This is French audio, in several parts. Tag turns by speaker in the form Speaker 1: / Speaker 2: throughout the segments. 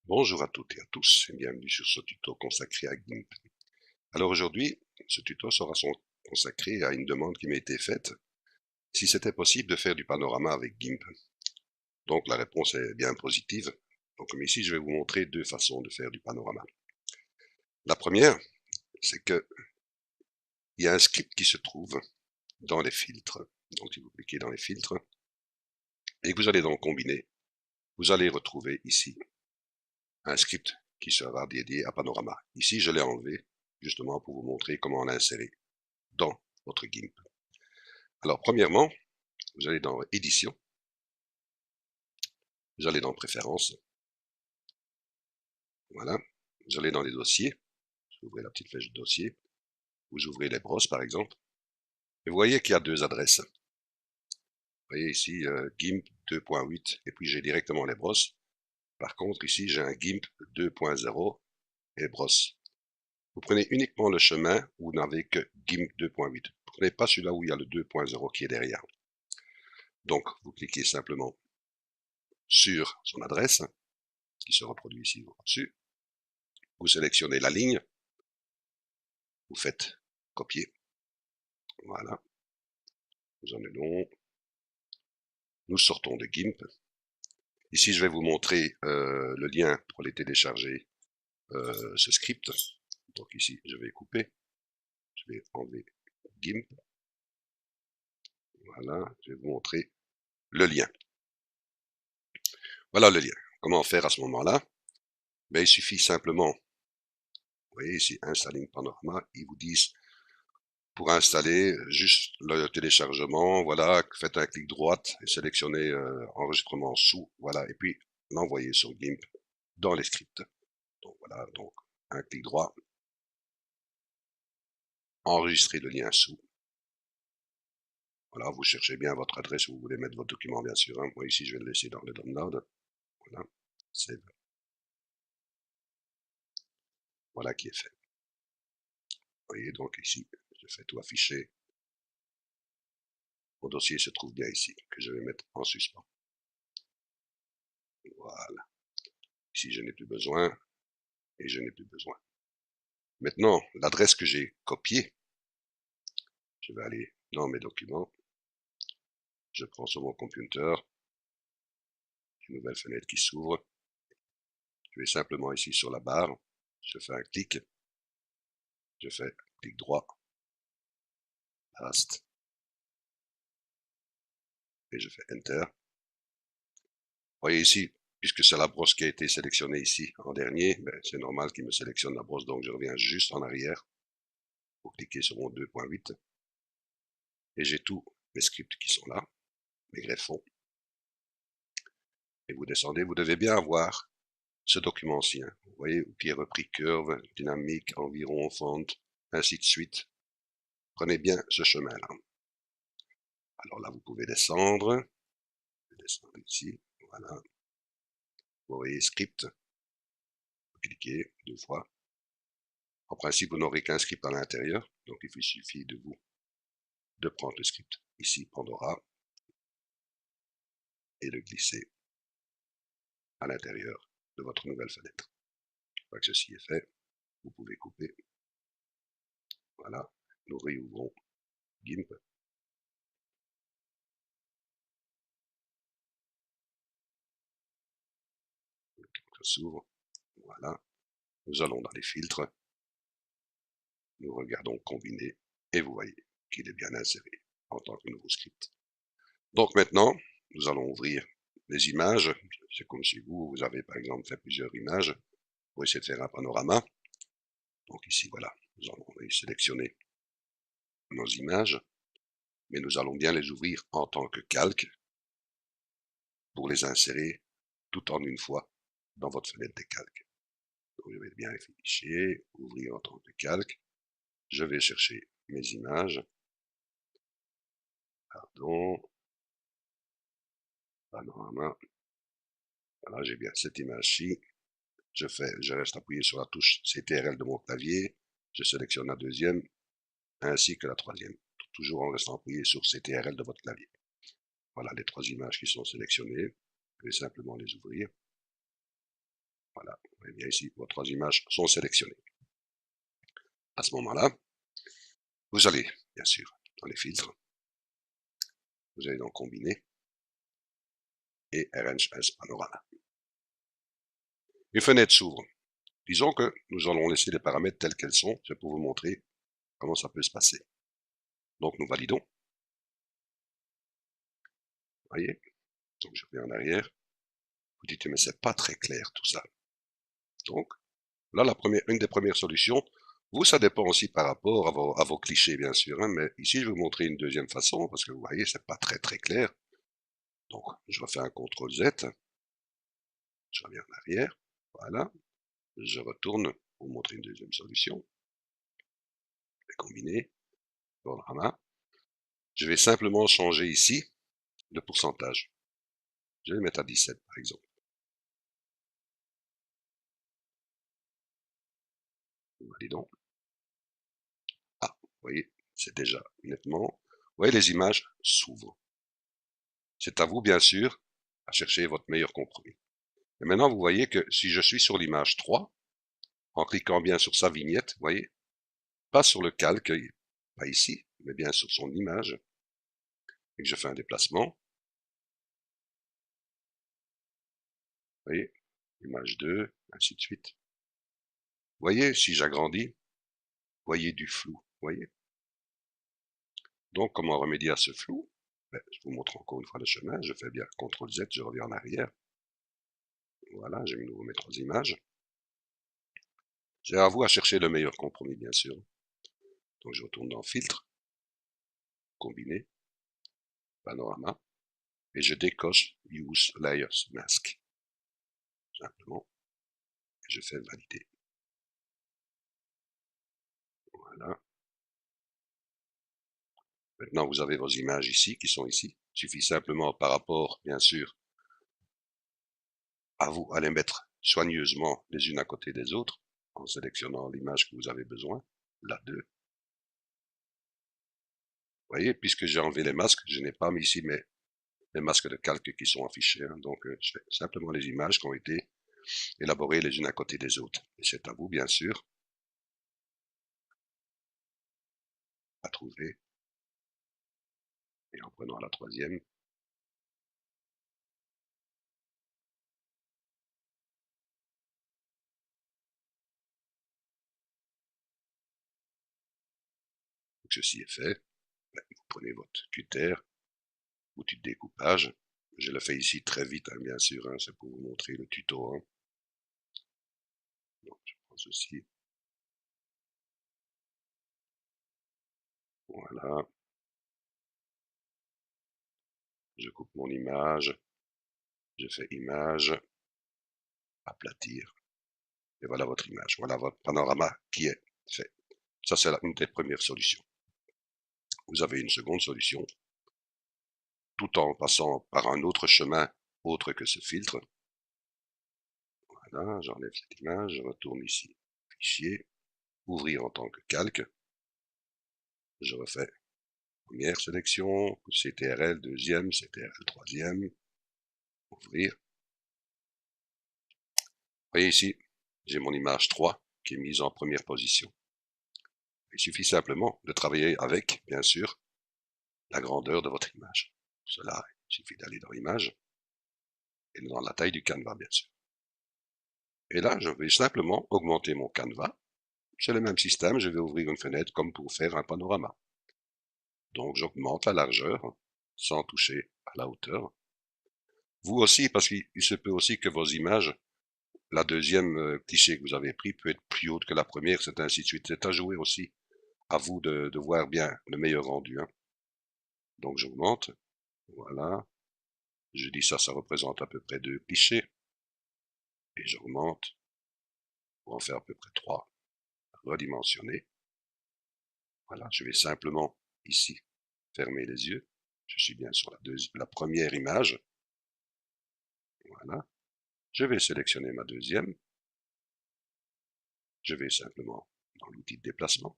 Speaker 1: Bonjour à toutes et à tous et bienvenue sur ce tuto consacré à GIMP. Alors aujourd'hui, ce tuto sera consacré à une demande qui m'a été faite, si c'était possible de faire du panorama avec GIMP. Donc la réponse est bien positive. Donc comme ici, je vais vous montrer deux façons de faire du panorama. La première, c'est que il y a un script qui se trouve dans les filtres. Donc si vous cliquez dans les filtres et que vous allez donc combiner, vous allez retrouver ici un script qui sera dédié à Panorama. Ici, je l'ai enlevé justement pour vous montrer comment l'insérer dans votre GIMP. Alors, premièrement, vous allez dans Édition, vous allez dans Préférences, voilà, vous allez dans les dossiers, vous ouvrez la petite flèche de dossier, vous ouvrez les brosses par exemple, et vous voyez qu'il y a deux adresses. Vous voyez ici GIMP 2.8, et puis j'ai directement les brosses. Par contre, ici, j'ai un GIMP 2.0 et brosses. Vous prenez uniquement le chemin où vous n'avez que GIMP 2.8. Vous ne prenez pas celui-là où il y a le 2.0 qui est derrière. Donc, vous cliquez simplement sur son adresse, qui se reproduit ici au-dessus. Vous sélectionnez la ligne, vous faites copier. Voilà. Nous en allons. Nous sortons de GIMP. Ici, je vais vous montrer le lien pour aller télécharger ce script. Donc ici, je vais couper. Je vais enlever GIMP. Voilà, je vais vous montrer le lien. Voilà le lien. Comment faire à ce moment-là? Ben, il suffit simplement, vous voyez ici, Installing Panorama, ils vous disent pour installer juste le téléchargement, voilà, faites un clic droite et sélectionnez enregistrement sous, voilà, et puis l'envoyer sur GIMP dans les scripts. Donc voilà, donc un clic droit, enregistrer le lien sous. Voilà, vous cherchez bien votre adresse où vous voulez mettre votre document, bien sûr. Hein. Moi ici, je vais le laisser dans le download. Voilà, save. Voilà qui est fait. Vous voyez, donc ici, je fais tout afficher. Mon dossier se trouve bien ici, que je vais mettre en suspens. Voilà. Ici, je n'ai plus besoin et je n'ai plus besoin. Maintenant, l'adresse que j'ai copiée, je vais aller dans mes documents. Je prends sur mon computer une nouvelle fenêtre qui s'ouvre. Je vais simplement ici sur la barre, je fais un clic, je fais clic droit, paste, et je fais Enter. Vous voyez ici, puisque c'est la brosse qui a été sélectionnée ici en dernier, ben c'est normal qu'il me sélectionne la brosse, donc je reviens juste en arrière pour cliquer sur mon 2.8. Et j'ai tous mes scripts qui sont là, mes greffons. Et vous descendez, vous devez bien avoir ce document-ci, hein. Vous voyez, qui est repris curve, dynamique, environ, font, ainsi de suite. Prenez bien ce chemin-là. Alors là, vous pouvez descendre. Descendre ici, voilà. Vous voyez script. Vous cliquez 2 fois. En principe, vous n'aurez qu'un script à l'intérieur, donc il suffit de vous de prendre le script ici, Pandora, et de glisser à l'intérieur de votre nouvelle fenêtre. Une fois que ceci est fait, vous pouvez couper. Voilà, nous réouvrons GIMP. Ça s'ouvre. Voilà. Nous allons dans les filtres. Nous regardons combiner et vous voyez qu'il est bien inséré en tant que nouveau script. Donc maintenant, nous allons ouvrir les images. C'est comme si vous avez par exemple fait plusieurs images pour essayer de faire un panorama. Donc ici, voilà, nous allons sélectionner nos images, mais nous allons bien les ouvrir en tant que calque pour les insérer tout en une fois dans votre fenêtre de calque. Donc je vais bien afficher, ouvrir en tant que calque. Je vais chercher mes images. Pardon. Panorama. Voilà, j'ai bien cette image-ci. Je reste appuyé sur la touche CTRL de mon clavier. Je sélectionne la deuxième ainsi que la troisième. Toujours en restant appuyé sur CTRL de votre clavier. Voilà les trois images qui sont sélectionnées. Je vais simplement les ouvrir. Voilà. Et bien ici, vos 3 images sont sélectionnées. À ce moment-là, vous allez, bien sûr, dans les filtres, vous allez dans Combiner et Arrange as Panorama. Une fenêtre s'ouvre. Disons que nous allons laisser les paramètres tels qu'elles sont, c'est pour vous montrer comment ça peut se passer. Donc nous validons. Vous voyez, donc je vais en arrière. Vous dites, mais c'est pas très clair tout ça. Donc, là, une des premières solutions, vous, ça dépend aussi par rapport à vos clichés, bien sûr, hein, mais ici, je vais vous montrer une deuxième façon, parce que vous voyez, c'est pas très très clair. Donc, je refais un CTRL Z, je reviens en arrière, voilà, je retourne pour vous montrer une deuxième solution. Je vais combiner, panorama. Je vais simplement changer ici le pourcentage. Je vais le mettre à 17, par exemple. Validons. Ah, vous voyez, c'est déjà nettement. Vous voyez, les images s'ouvrent. C'est à vous, bien sûr, à chercher votre meilleur compromis. Et maintenant, vous voyez que si je suis sur l'image 3, en cliquant bien sur sa vignette, vous voyez, pas sur le calque, pas ici, mais bien sur son image, et que je fais un déplacement, vous voyez, image 2, ainsi de suite. Vous voyez, si j'agrandis, vous voyez du flou, vous voyez. Donc, comment remédier à ce flou? Je vous montre encore une fois le chemin, je fais bien CTRL Z, je reviens en arrière. Voilà, j'ai mis nouveau mes 3 images. J'ai à vous à chercher le meilleur compromis, bien sûr. Donc, je retourne dans Filtre, Combiner, Panorama, et je décoche Use Layers Mask. Simplement, et je fais Valider. Voilà. Maintenant, vous avez vos images ici, qui sont ici. Il suffit simplement, par rapport, bien sûr, à vous, à les mettre soigneusement les unes à côté des autres, en sélectionnant l'image que vous avez besoin, la 2. Vous voyez, puisque j'ai enlevé les masques, je n'ai pas mis ici les masques de calque qui sont affichés. Hein, donc, je fais simplement les images qui ont été élaborées les unes à côté des autres. Et c'est à vous, bien sûr, à trouver. Et en prenant la 3e, ceci est fait, vous prenez votre cutter, outil de découpage. Je le fais ici très vite, hein, bien sûr, hein, c'est pour vous montrer le tuto. Hein. Donc, je prends ceci. Voilà. Je coupe mon image. Je fais image, aplatir. Et voilà votre image. Voilà votre panorama qui est fait. Ça, c'est une des premières solutions. Vous avez une seconde solution, tout en passant par un autre chemin autre que ce filtre. Voilà, j'enlève cette image, je retourne ici, fichier, ouvrir en tant que calque. Je refais première sélection, CTRL, deuxième, CTRL, troisième, ouvrir. Vous voyez ici, j'ai mon image 3 qui est mise en première position. Il suffit simplement de travailler avec, bien sûr, la grandeur de votre image. Pour cela, il suffit d'aller dans l'image et dans la taille du canevas, bien sûr. Et là, je vais simplement augmenter mon canevas. C'est le même système, je vais ouvrir une fenêtre comme pour faire un panorama. Donc, j'augmente la largeur sans toucher à la hauteur. Vous aussi, parce qu'il se peut aussi que vos images, la deuxième cliché que vous avez pris peut être plus haute que la première, c'est ainsi de suite. C'est à jouer aussi. À vous de voir bien le meilleur rendu. Hein. Donc, j'augmente. Voilà. Je dis ça représente à peu près 2 clichés. Et j'augmente pour en faire à peu près 3. Redimensionner. Voilà, je vais simplement ici fermer les yeux. Je suis bien sur la première image. Voilà. Je vais sélectionner ma deuxième. Je vais simplement dans l'outil de déplacement.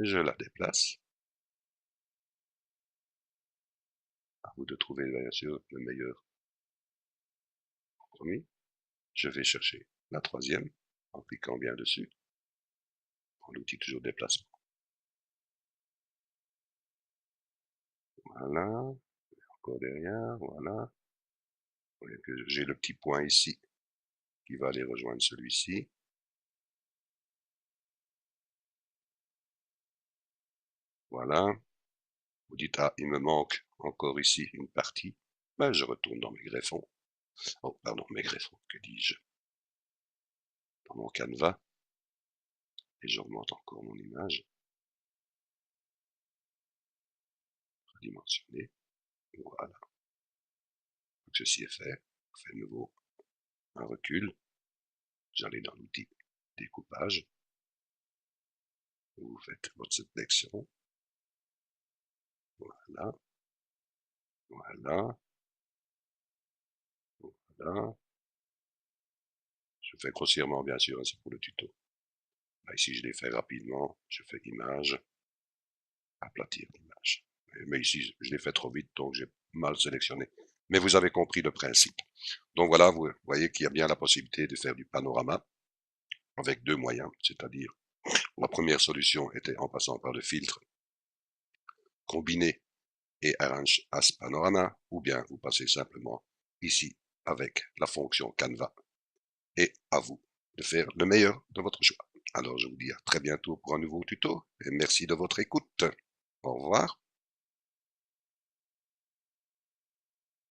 Speaker 1: Et je la déplace. À vous de trouver bien sûr le meilleur compromis. Je vais chercher la troisième en cliquant bien dessus. Pour l'outil toujours déplacement. Voilà. Encore derrière, voilà. Vous voyez que j'ai le petit point ici qui va aller rejoindre celui-ci. Voilà. Vous dites, ah, il me manque encore ici une partie. Ben, je retourne dans mes greffons. Oh, pardon, mes greffons, que dis-je? Dans mon canevas. Et j'augmente encore mon image. Redimensionner. Voilà. Donc, ceci est fait. On fait de nouveau un recul. J'allais dans l'outil découpage. Vous faites votre sélection. Voilà. Voilà. Voilà. Je fais grossièrement, bien sûr, c'est pour le tuto. Là, ici, je l'ai fait rapidement. Je fais image, aplatir l'image. Mais ici, je l'ai fait trop vite, donc j'ai mal sélectionné. Mais vous avez compris le principe. Donc voilà, vous voyez qu'il y a bien la possibilité de faire du panorama avec deux moyens, c'est-à-dire la première solution était en passant par le filtre combiné et arrange as panorama, ou bien vous passez simplement ici avec la fonction Canva. Et à vous de faire le meilleur de votre choix. Alors je vous dis à très bientôt pour un nouveau tuto et merci de votre écoute. Au revoir.